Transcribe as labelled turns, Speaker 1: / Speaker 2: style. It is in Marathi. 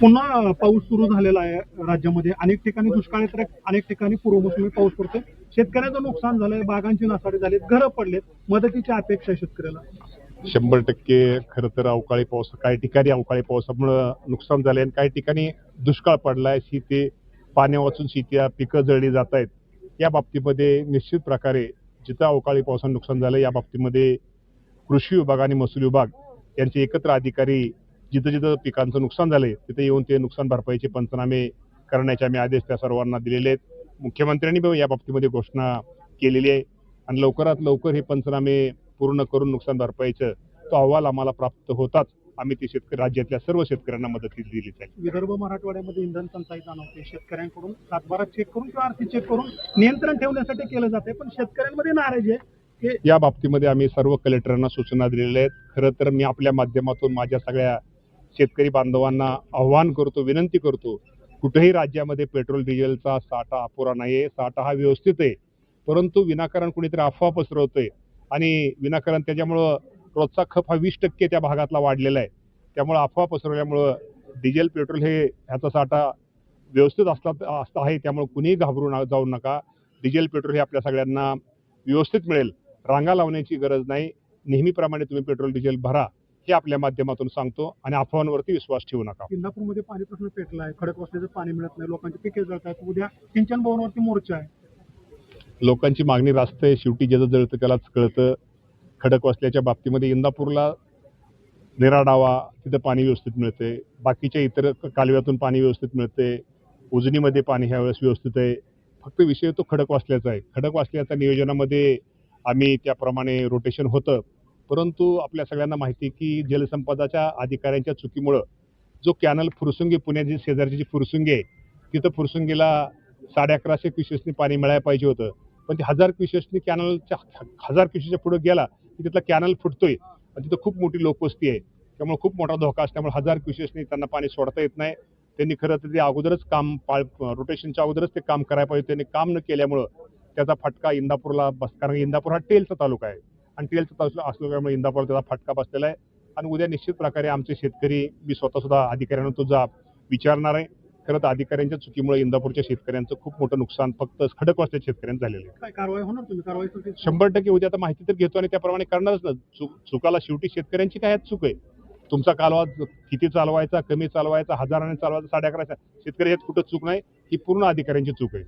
Speaker 1: पुन्हा पाऊस सुरू झालेला आहे राज्यामध्ये. अनेक ठिकाणी दुष्काळ आहे तर अनेक ठिकाणी पूर्वमोसमी पाऊस पडतोय. शेतकऱ्याचं नुकसान झालंय, बागांची नासाडी झाली, घरं पडलेत. मदतीची अपेक्षा आहे शेतकऱ्याला.
Speaker 2: 100% खरं तर अवकाळी पाऊस, काही ठिकाणी अवकाळी पावसामुळं नुकसान झालंय आणि काही ठिकाणी दुष्काळ पडलाय. शेती पाण्या वाचून शेती पिकं जळली जात आहेत. या बाबतीमध्ये निश्चित प्रकारे जिथं अवकाळी पावसानं नुकसान झालं या बाबतीमध्ये कृषी विभाग आणि महसूल विभाग यांचे एकत्र अधिकारी जिथं जिथं पिकांचं नुकसान झालंय तिथे येऊन ते नुकसान भरपाईचे पंचनामे करण्याचे आम्ही आदेश त्या सर्वांना दिलेले आहेत. मुख्यमंत्र्यांनी या बाबतीमध्ये घोषणा केलेली आहे आणि लवकरात लवकर हे पंचनामे पूर्ण करून नुकसान भरपाईचं तो अहवाल आम्हाला प्राप्त होताच आम्ही ते शेतकरी राज्यातल्या सर्व शेतकऱ्यांना मदत दिली जाईल.
Speaker 1: विदर्भ मराठवाड्यामध्ये इंधन टंचाई जाणवते. शेतकऱ्यांकडून सातबारा चेक करून किंवा आर्थिक चेक करून नियंत्रण ठेवण्यासाठी केलं जाते, पण शेतकऱ्यांमध्ये नाराजी आहे.
Speaker 2: या बाबतीमध्ये आम्ही सर्व कलेक्टरांना सूचना दिलेल्या आहेत. खरं तर मी आपल्या माध्यमातून माझ्या सगळ्या शेतकरी बांधवांना आव्हान करतो, विनंती करतो, कुठेही राज्यामध्ये पेट्रोल डिझेलचा साठा अपुरा नाहीये. साठा हा व्यवस्थित आहे, परंतु विनाकारण कुणीतरी अफवा पसरवतोय आणि विनाकारण त्याच्यामुळं रोजचा खप हा 20% त्या भागातला वाढलेला आहे. त्यामुळे अफवा पसरवल्यामुळं डिझेल पेट्रोल हे ह्याचा साठा व्यवस्थित असता आहे. त्यामुळे कुणीही घाबरून जाऊ नका. डिझेल पेट्रोल हे आपल्या सगळ्यांना व्यवस्थित मिळेल. रांगा लावण्याची गरज नाही. नेहमीप्रमाणे तुम्ही पेट्रोल डिझेल भरा हे आपल्या माध्यमातून सांगतो आणि अफवांवरती विश्वास ठेवू नका.
Speaker 1: इंदापूरमध्ये पाणी प्रश्न पेटला आहे. खडकवासल्याचं पाणी मिळत नाही, लोकांची पिके जळत आहेत. उद्या सिंचन भवनावरती मोर्चा आहे.
Speaker 2: लोकांची मागणी रास्त आहे. शेवटी ज्याचं जळतं त्यालाच कळतं. खडकवासल्याच्या बाबतीमध्ये इंदापूरला निराडावा तिथं पाणी व्यवस्थित मिळते. बाकीच्या इतर कालव्यातून पाणी व्यवस्थित मिळते. उजनीमध्ये पाणी ह्या वेळेस व्यवस्थित आहे. फक्त विषय तो खडकवासल्याचा आहे. खडकवासल्याच्या नियोजनामध्ये आम्ही त्याप्रमाणे रोटेशन होतं, परंतु आपल्या सगळ्यांना माहिती आहे की जलसंपदाच्या अधिकाऱ्यांच्या चुकीमुळं जो कॅनल फुरसुंगी पुण्याची शेजारची जी फुरसुंगी आहे तिथं फुरसुंगीला 1150 क्युसेसनी पाणी मिळायला पाहिजे होतं, पण ते 1000 क्युसेसनी कॅनलच्या 1000 क्युसेसच्या पुढे गेला की तिथला कॅनल फुटतोय आणि तिथं खूप मोठी लोकवस्ती आहे. त्यामुळे खूप मोठा धोका असल्यामुळे 1000 क्युसेसनी त्यांना पाणी सोडता येत नाही. त्यांनी खरं तर ते अगोदरच काम रोटेशनच्या अगोदरच ते काम करायला पाहिजे. त्यांनी काम न केल्यामुळं त्याचा फटका इंदापूरला कारण इंदापूर हा टेलचा तालुका आहे आणि टेलचा तालुका असल्यामुळे इंदापूरला त्याचा फटका बसलेला आहे. आणि उद्या निश्चित प्रकारे आमचे शेतकरी मी स्वतः सुद्धा अधिकाऱ्यांना तो जाब विचारणार आहे. खरं तर अधिकाऱ्यांच्या चुकीमुळे इंदापूरच्या शेतकऱ्यांचं खूप मोठं नुकसान फक्त खडकवासल्या शेतकऱ्यांचं झालेलं आहे.
Speaker 1: काय कारवाई होणार? तुम्ही कारवाई
Speaker 2: 100% उद्या आता माहिती तर घेतो आणि त्याप्रमाणे करणारच ना. चुकाला शेवटी शेतकऱ्यांची काय चूक आहे? तुमचा कालवा किती चालवायचा, कमी चालवायचा, हजाराने चालवायचा, 11.5 शेतकरी यात कुठं चूक नाही. ही पूर्ण अधिकाऱ्यांची चूक आहे.